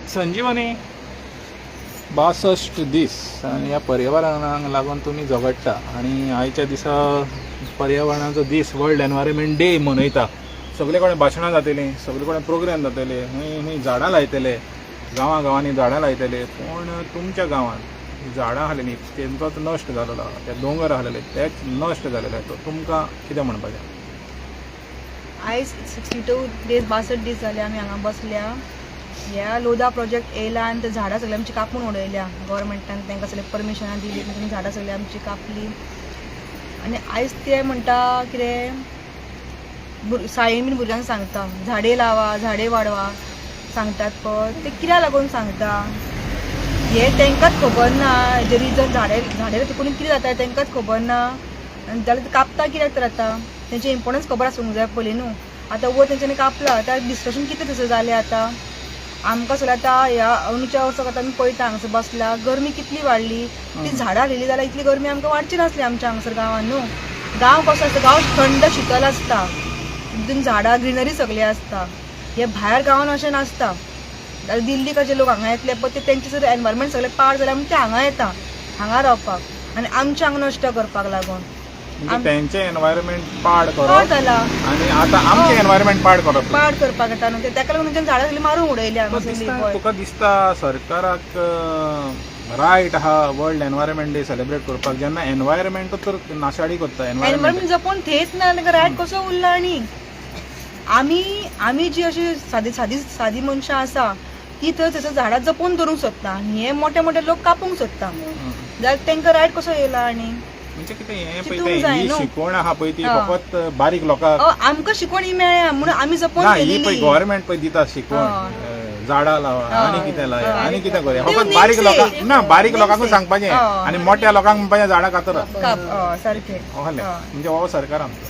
संजीवनी 62 दीस आणि या पर्यावरणाक लागून तुम्ही झगडटा आणि आयच्या दिसा पर्यावरणाचो दीस वर्ल्ड एनवायरमेंट डे मनयता. सगळे कडेन भाशणां जातलीं, सगळे कडेन प्रोग्राम जातले, खंय झाडां लायतले, गांवांनी झाडां लायतले. पूण तुमच्या गांवांत झाडां आसलेलीं तेंचोच नश्ट जालेलो, ते दोंगर आसलेले तेच नश्ट जालेले. तो तुमकां कितें म्हणपाचें? आयज 62 डेज 62 दीस जाले आमी हांगा बसल्या. ह्या लोदा प्रोजेक्ट येयला आनी ते झाडां सगळीं आमची कापून उडयल्या. गव्हर्मेंटान तांकां सगळें परमिशनां दिली, तांणी झाडां सगळीं आमची कापली. आनी आयज ते म्हणटा कितें शाळेन बीन भुरग्यांक सांगता झाडे लावा, झाडे वाडवा सांगतात पळय, ते कित्याक लागून सांगता हे तांकांच खबर ना. हेजे रिजन झाडे कोणी कितें जाता तांकांच खबर ना. आनी जाल्यार ते कापता कित्याक तर आतां तेंचे इम्पोर्टन्स खबर आसूंक जाय पयलीं न्हू. आतां वयर तेंच्यांनी कापला त्या डिस्कशन कितें तसो जालें. आतां आमकां सगळें आतां ह्या अंदूच्या वर्साक आतां आमी पळयता हांगासर बसला गरमी कितली वाडली. ती झाडां लायली जाल्यार इतली गरमी आमकां वाडची नासली आमच्या हांगासर गांवांत न्हू. गांव कसो आसता, गांव थंड शितल आसता, तितून झाडां ग्रिनरी सगळी आसता. हे भायर गांवांत अशें नासता. जाल्यार दिल्ली कशे लोक हांगा येतले पळय ते तेंचे जर एनवायरमेंट सगळें पाड जाल्यार म्हणून ते हांगा येता हांगा रावपाक आनी आमचे हांगा नश्ट करपाक लागून. तेंचे एनवायरमेंट पाड करप पाड जाला आनी आतां आमचे एनवायरमेंट पाड करप. पाड करपाक येता न्हू. ताका लागून तेंच्यानी झाडां सगळीं मारून उडयली हांगा. तुका दिसता सरकाराक रायट आहा वर्ल्ड एनवायरमेंट डे सेलिब्रेट करपाक जेन्ना एनवायरमेंट तर नाशाडी करता? एनवायरमेंट जपून थेच ना जाल्यार रायट कसो उरला. आनी आमी जी अशी सादी मनशां आसा ती थंय झाडां जपून धरूंक सोदता आनी हे मोठे मोठे लोक कापूंक सोदता. जाल्यार तांकां रायट कसो येयला? आनी म्हणजे कितें हें पळय ही शिकवण आहा पळय ती फकत बारीक लोकांक आमकां शिकवण ही मेळ्ळ्या म्हणून आमी जपून ही पळय गव्हर्मेंट पळय दिता शिकवण झाडां लावा आनी कितें लाया आनी कितें करूया. फकत बारीक लोकांक ना, बारीक लोकांकूच सांगपाचें आनी मोठ्या लोकांक म्हणपाचें झाडां कातर सारकें. म्हणजे हो सरकार आमचो.